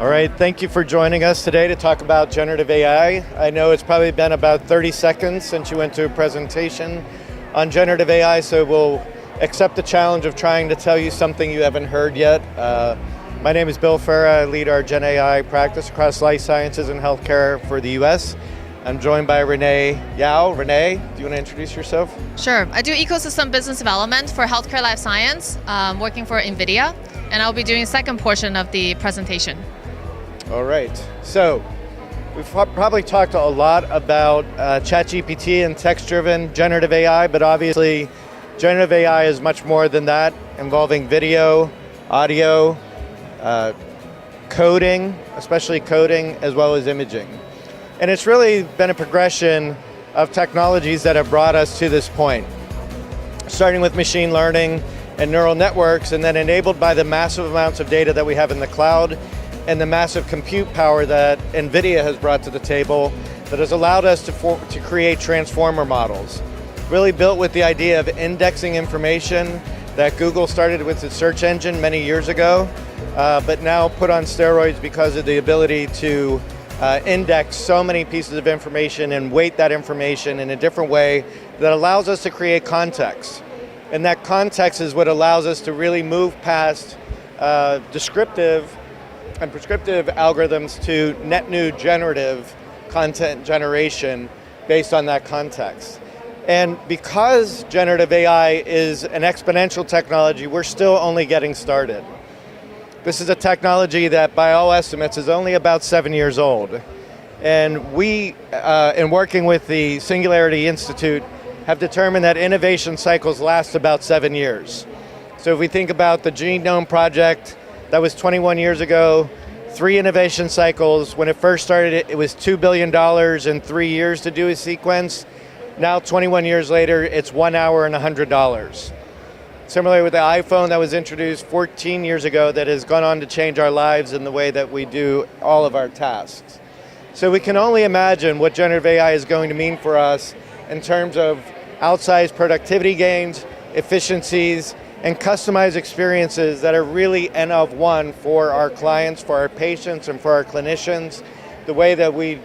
All right, thank you for joining us today to talk about generative AI. I know it's probably been about 30 seconds since you went to a presentation on generative AI, so we'll accept the challenge of trying to tell you something you haven't heard yet. My name is Bill Fera. I lead our Gen AI practice across life sciences and healthcare for the US. I'm joined by Renee Yao. Renee, do you want to introduce yourself? Sure. I do ecosystem business development for healthcare life science, working for NVIDIA, and I'll be doing the second portion of the presentation. All right. So we've probably talked a lot about ChatGPT and text-driven generative AI, but obviously generative AI is much more than that, involving video, audio, coding, especially coding, as well as imaging. And it's really been a progression of technologies that have brought us to this point, starting with machine learning and neural networks, and then enabled by the massive amounts of data that we have in the cloud and the massive compute power that NVIDIA has brought to the table that has allowed us to create transformer models, really built with the idea of indexing information that Google started with its search engine many years ago, but now put on steroids because of the ability to index so many pieces of information and weight that information in a different way that allows us to create context. And that context is what allows us to really move past descriptive and prescriptive algorithms to net new generative content generation based on that context. And because generative AI is an exponential technology, we're still only getting started. This is a technology that, by all estimates, is only about 7 years old. And we, in working with the Singularity Institute, have determined that innovation cycles last about 7 years. So if we think about the Genome Project, that was 21 years ago, 3 innovation cycles. When it first started, it was $2 billion in 3 years to do a sequence. Now, 21 years later, it's 1 hour and $100. Similarly with the iPhone that was introduced 14 years ago that has gone on to change our lives in the way that we do all of our tasks. So we can only imagine what generative AI is going to mean for us in terms of outsized productivity gains, efficiencies, and customized experiences that are really N of one for our clients, for our patients, and for our clinicians. The way that we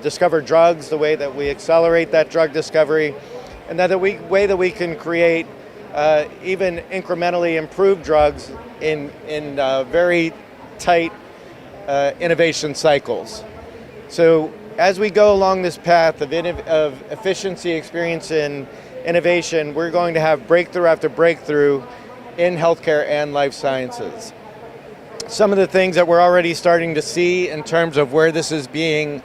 discover drugs, the way that we accelerate that drug discovery, and the way that we can create even incrementally improved drugs in very tight innovation cycles. So as we go along this path of efficiency, experience, and innovation, we're going to have breakthrough after breakthrough in healthcare and life sciences. Some of the things that we're already starting to see in terms of where this is being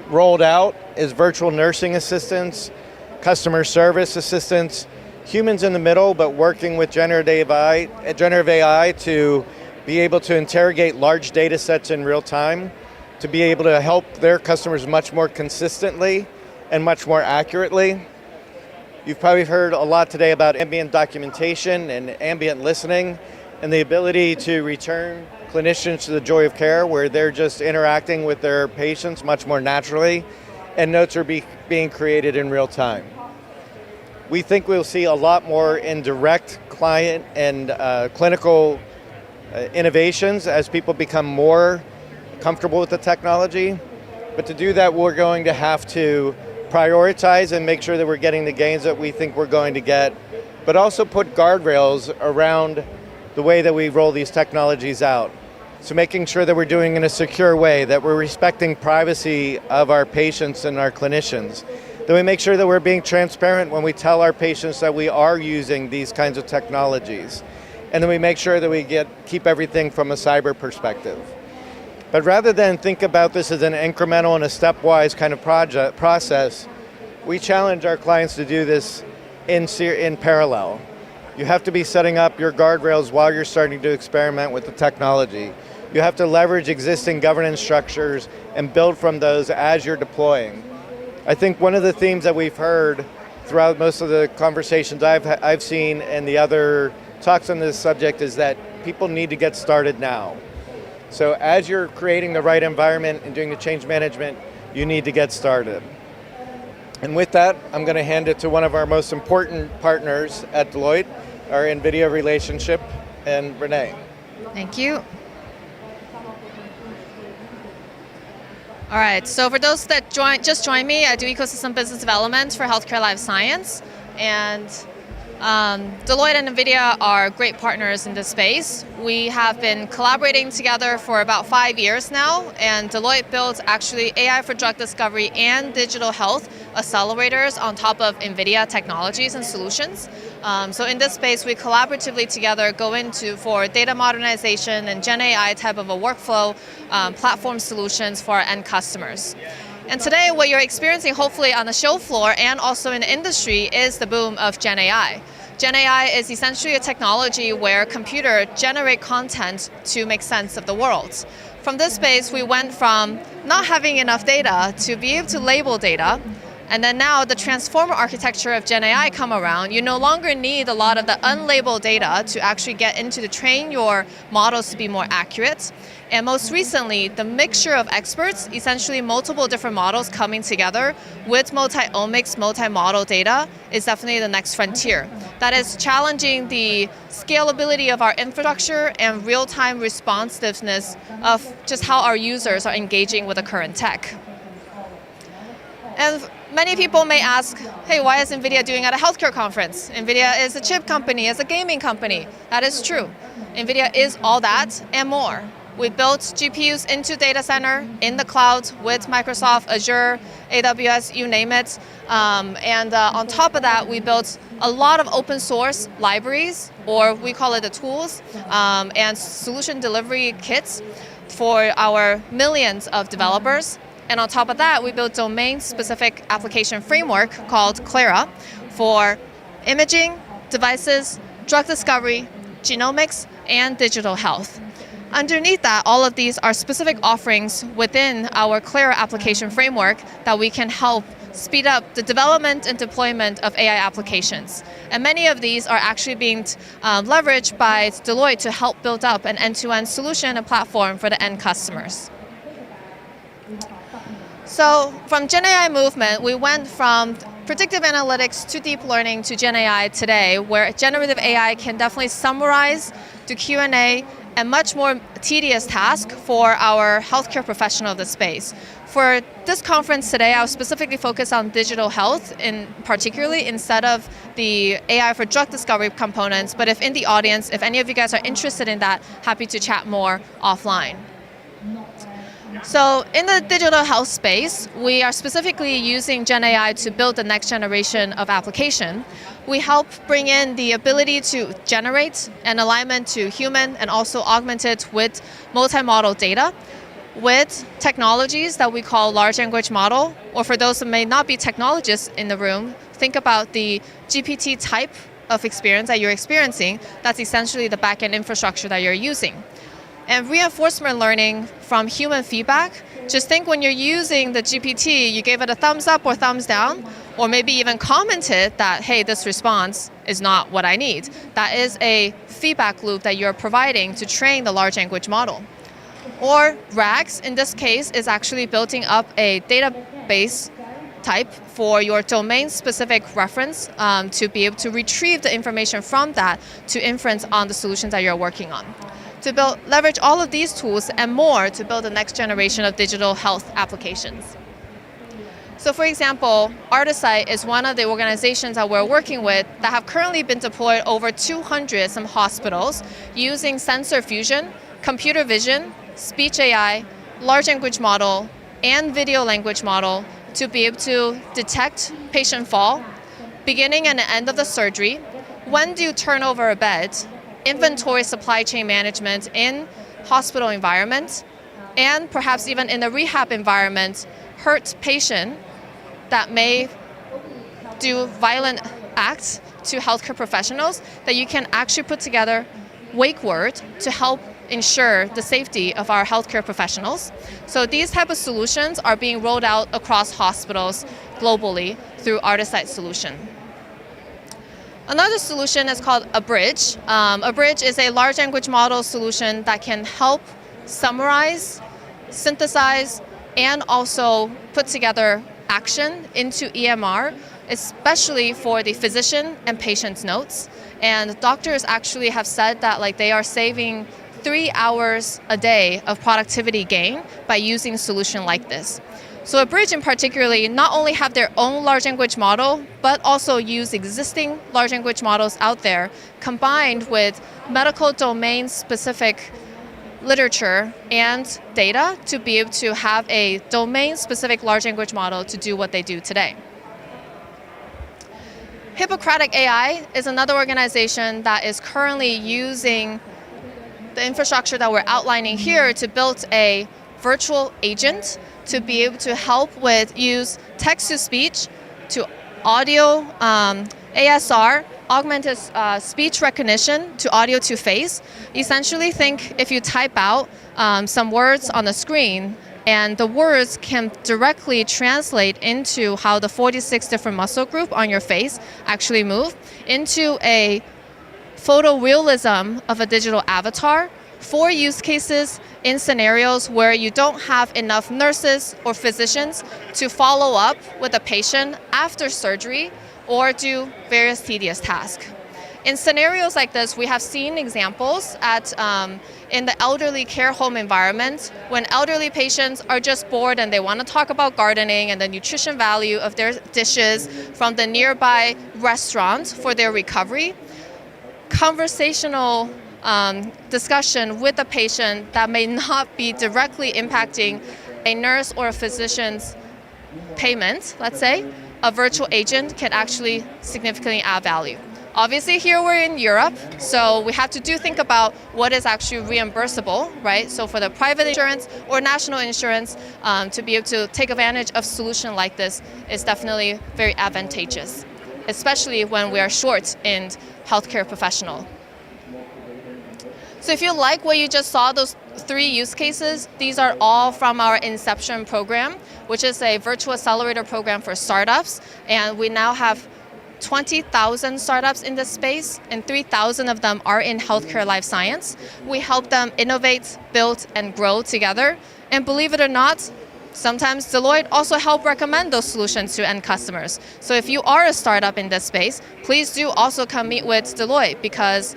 rolled out is virtual nursing assistants, customer service assistants, humans in the middle, but working with generative AI to be able to interrogate large data sets in real time, to be able to help their customers much more consistently and much more accurately. You've probably heard a lot today about ambient documentation and ambient listening and the ability to return clinicians to the joy of care where they're just interacting with their patients much more naturally and notes are being created in real time. We think we'll see a lot more in direct client and clinical innovations as people become more comfortable with the technology. But to do that, we're going to have to prioritize and make sure that we're getting the gains that we think we're going to get, but also put guardrails around the way that we roll these technologies out. So making sure that we're doing it in a secure way, that we're respecting privacy of our patients and our clinicians, that we make sure that we're being transparent when we tell our patients that we are using these kinds of technologies, and then we make sure that we keep everything from a cyber perspective. But rather than think about this as an incremental and a stepwise kind of process, we challenge our clients to do this in parallel. You have to be setting up your guardrails while you're starting to experiment with the technology. You have to leverage existing governance structures and build from those as you're deploying. I think one of the themes that we've heard throughout most of the conversations I've seen and the other talks on this subject is that people need to get started now. So as you're creating the right environment and doing the change management, you need to get started. And with that, I'm going to hand it to one of our most important partners at Deloitte, our NVIDIA relationship, and Renee. Thank you. All right, so for those that just joined me, I do ecosystem business development for healthcare life science. And Deloitte and NVIDIA are great partners in this space. We have been collaborating together for about 5 years now, and Deloitte built actually AI for drug discovery and digital health accelerators on top of NVIDIA technologies and solutions. So in this space, we collaboratively together go into for data modernization and Gen AI type of a workflow platform solutions for our end customers. And today, what you're experiencing, hopefully on the show floor and also in the industry, is the boom of Gen AI. Gen AI is essentially a technology where computers generate content to make sense of the world. From this space, we went from not having enough data to be able to label data. And then now the transformer architecture of Gen AI come around, you no longer need a lot of the unlabeled data to actually get into to train your models to be more accurate. And most recently, the mixture of experts, essentially multiple different models coming together with multi-omics, multi-model data is definitely the next frontier. That is challenging the scalability of our infrastructure and real-time responsiveness of just how our users are engaging with the current tech. And many people may ask, hey, why is NVIDIA doing at a healthcare conference? NVIDIA is a chip company, is a gaming company. That is true. NVIDIA is all that and more. We built GPUs into data center, in the cloud, with Microsoft, Azure, AWS, you name it. And on top of that, we built a lot of open source libraries, or we call it the tools, and solution delivery kits for our millions of developers. And on top of that, we built domain-specific application framework called Fera for imaging, devices, drug discovery, genomics, and digital health. Underneath that, all of these are specific offerings within our Fera application framework that we can help speed up the development and deployment of AI applications. And many of these are actually being leveraged by Deloitte to help build up an end-to-end solution and platform for the end customers. So from Gen AI movement, we went from predictive analytics to deep learning to Gen AI today, where generative AI can definitely summarize, do Q&A, and much more tedious task for our healthcare professional of the space. For this conference today, I was specifically focused on digital health, particularly instead of the AI for drug discovery components. But if in the audience, if any of you guys are interested in that, happy to chat more offline. So in the digital health space, we are specifically using Gen AI to build the next generation of application. We help bring in the ability to generate an alignment to human and also augmented with multi-model data with technologies that we call large language model, or for those who may not be technologists in the room, think about the GPT type of experience that you're experiencing. That's essentially the backend infrastructure that you're using. And reinforcement learning from human feedback, just think when you're using the GPT, you gave it a thumbs up or thumbs down, or maybe even commented that, hey, this response is not what I need. That is a feedback loop that you're providing to train the large language model. Or RAGs, in this case, is actually building up a database type for your domain-specific reference to be able to retrieve the information from that to inference on the solutions that you're working on. To leverage all of these tools and more to build the next generation of digital health applications. So for example, Artisight is one of the organizations that we're working with that have currently been deployed over 200 some hospitals using sensor fusion, computer vision, speech AI, large language model, and video language model to be able to detect patient fall, beginning and end of the surgery, when do you turn over a bed, inventory supply chain management in hospital environment, and perhaps even in the rehab environment, hurt patient that may do violent acts to healthcare professionals that you can actually put together wake word to help ensure the safety of our healthcare professionals. So these type of solutions are being rolled out across hospitals globally through Artisight solution. Another solution is called Abridge. Abridge is a large language model solution that can help summarize, synthesize, and also put together action into EMR, especially for the physician and patient's notes. And doctors actually have said that they are saving 3 hours a day of productivity gain by using a solution like this. So Abridge in particularly not only have their own large language model, but also use existing large language models out there combined with medical domain specific literature and data to be able to have a domain specific large language model to do what they do today. Hippocratic AI is another organization that is currently using the infrastructure that we're outlining here to build a virtual agent to be able to help with use text-to-speech to audio, ASR, augmented speech recognition to audio-to-face. Essentially think if you type out some words on the screen and the words can directly translate into how the 46 different muscle groups on your face actually move into a photorealism of a digital avatar for use cases in scenarios where you don't have enough nurses or physicians to follow up with a patient after surgery or do various tedious tasks. In scenarios like this, we have seen examples in the elderly care home environment when elderly patients are just bored and they want to talk about gardening and the nutrition value of their dishes from the nearby restaurant for their recovery. Conversational discussion with a patient that may not be directly impacting a nurse or a physician's payment, let's say, a virtual agent can actually significantly add value. Obviously here we're in Europe, so we have to think about what is actually reimbursable, right? So for the private insurance or national insurance, to be able to take advantage of a solution like this is definitely very advantageous, especially when we are short in healthcare professional. So if you like what you just saw, those 3 use cases, these are all from our Inception program, which is a virtual accelerator program for startups. And we now have 20,000 startups in this space, and 3,000 of them are in healthcare life science. We help them innovate, build, and grow together. And believe it or not, sometimes Deloitte also help recommend those solutions to end customers. So if you are a startup in this space, please do also come meet with Deloitte, because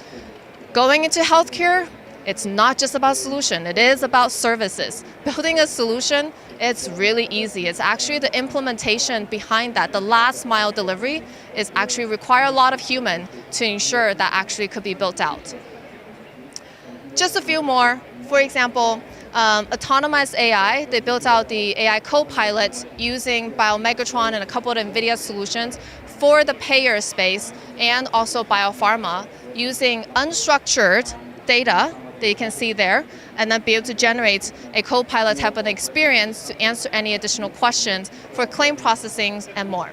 going into healthcare, it's not just about solution, it is about services. Building a solution, it's really easy. It's actually the implementation behind that, the last mile delivery, is actually require a lot of human to ensure that actually could be built out. Just a few more. For example, autonomous AI, they built out the AI co-pilot using Biomegatron and a couple of NVIDIA solutions for the payer space and also biopharma, using unstructured data that you can see there, and then be able to generate a co-pilot type of experience to answer any additional questions for claim processing and more.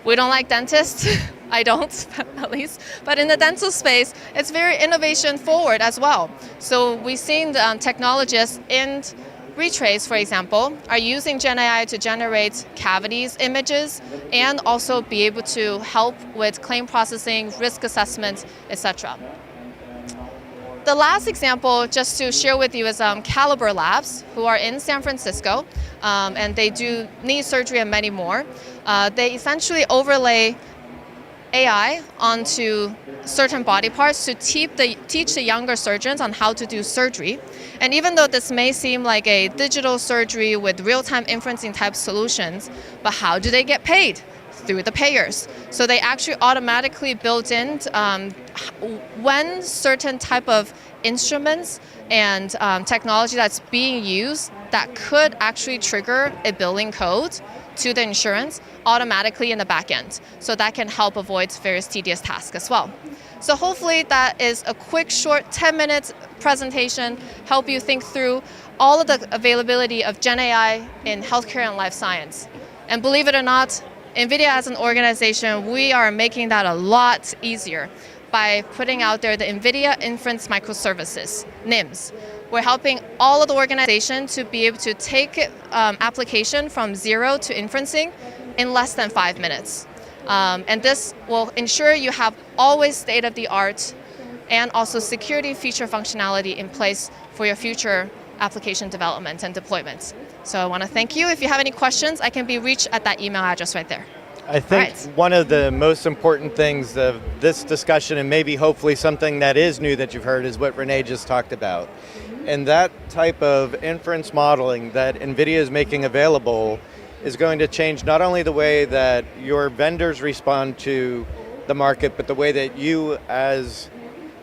We don't like dentists. I don't, at least. But in the dental space, it's very innovation forward as well. So we've seen the technologists in Retrace, for example, are using Gen AI to generate cavities images and also be able to help with claim processing, risk assessment, etc. The last example, just to share with you, is Caliber Labs, who are in San Francisco, and they do knee surgery and many more. They essentially overlay AI onto certain body parts to teach the younger surgeons on how to do surgery. And even though this may seem like a digital surgery with real-time inferencing type solutions, but how do they get paid? Through the payers. So they actually automatically built in when certain type of instruments and technology that's being used that could actually trigger a billing code to the insurance automatically in the back end. So that can help avoid various tedious tasks as well. So hopefully that is a quick, short 10-minute presentation, help you think through all of the availability of Gen AI in healthcare and life science. And believe it or not, NVIDIA as an organization, we are making that a lot easier by putting out there the NVIDIA Inference Microservices, NIMS. We're helping all of the organizations to be able to take application from zero to inferencing in less than 5 minutes. And this will ensure you have always state-of-the-art and also security feature functionality in place for your future application development and deployment. So I want to thank you. If you have any questions, I can be reached at that email address right there. I think one of the most important things of this discussion, and maybe hopefully something that is new that you've heard, is what Renee just talked about. And that type of inference modeling that NVIDIA is making available is going to change not only the way that your vendors respond to the market, but the way that you as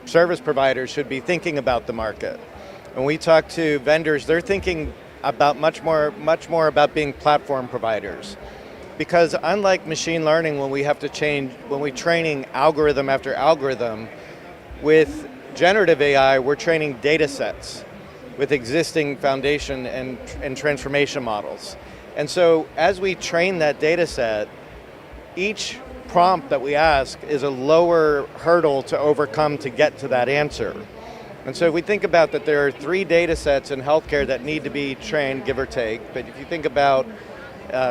service providers should be thinking about the market. When we talk to vendors, they're thinking about much more about being platform providers. Because unlike machine learning, when we're training algorithm after algorithm, with generative AI, we're training data sets with existing foundation and transformation models. And so as we train that data set, each prompt that we ask is a lower hurdle to overcome to get to that answer. And so we think about that there are 3 data sets in healthcare that need to be trained, give or take. But if you think about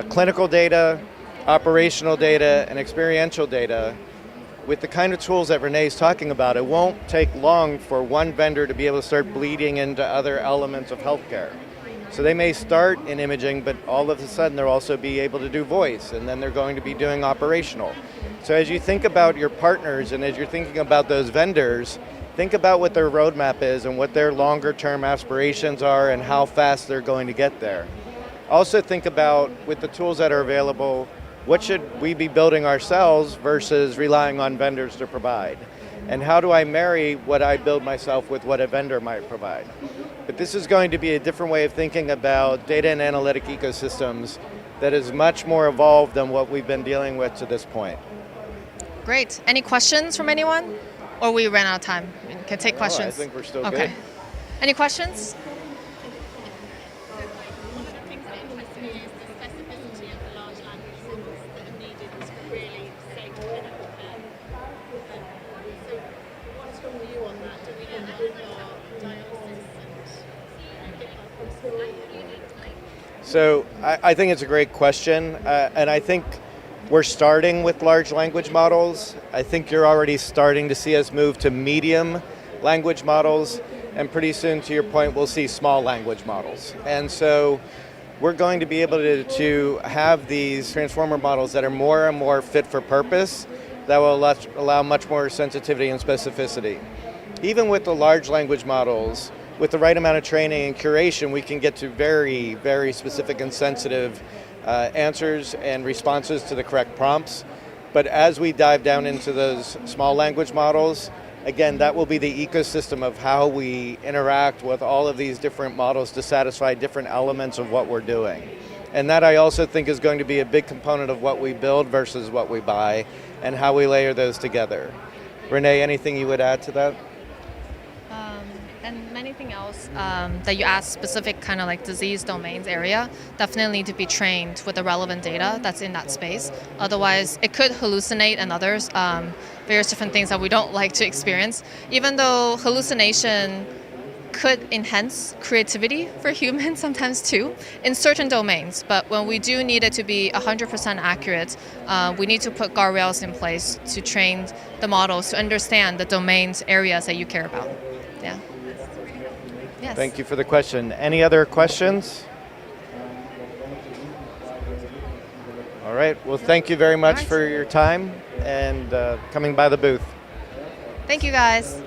clinical data, operational data, and experiential data, with the kind of tools that Renee's talking about, it won't take long for one vendor to be able to start bleeding into other elements of healthcare. So they may start in imaging, but all of a sudden they'll also be able to do voice, and then they're going to be doing operational. So as you think about your partners and as you're thinking about those vendors, think about what their roadmap is and what their longer term aspirations are and how fast they're going to get there. Also think about, with the tools that are available, what should we be building ourselves versus relying on vendors to provide? And how do I marry what I build myself with what a vendor might provide? But this is going to be a different way of thinking about data and analytic ecosystems that is much more evolved than what we've been dealing with to this point. Great. Any questions from anyone? Or we ran out of time? We can take questions. I think we're still good. Any questions? So I think it's a great question, and I think we're starting with large language models. I think you're already starting to see us move to medium language models, and pretty soon, to your point, we'll see small language models. And so we're going to be able to have these transformer models that are more and more fit for purpose, that will allow much more sensitivity and specificity. Even with the large language models, with the right amount of training and curation, we can get to very, very specific and sensitive answers and responses to the correct prompts. But as we dive down into those small language models, again, that will be the ecosystem of how we interact with all of these different models to satisfy different elements of what we're doing. And that I also think is going to be a big component of what we build versus what we buy and how we layer those together. Renee, anything you would add to that? And anything else that you asked, specific kind of like disease domains area, definitely need to be trained with the relevant data that's in that space. Otherwise, it could hallucinate and others, various different things that we don't like to experience. Even though hallucination could enhance creativity for humans sometimes too, in certain domains. But when we do need it to be 100% accurate, we need to put guardrails in place to train the models to understand the domains, areas that you care about. Yeah. Yes. Thank you for the question. Any other questions? All right. Well, thank you very much for your time and coming by the booth. Thank you, guys.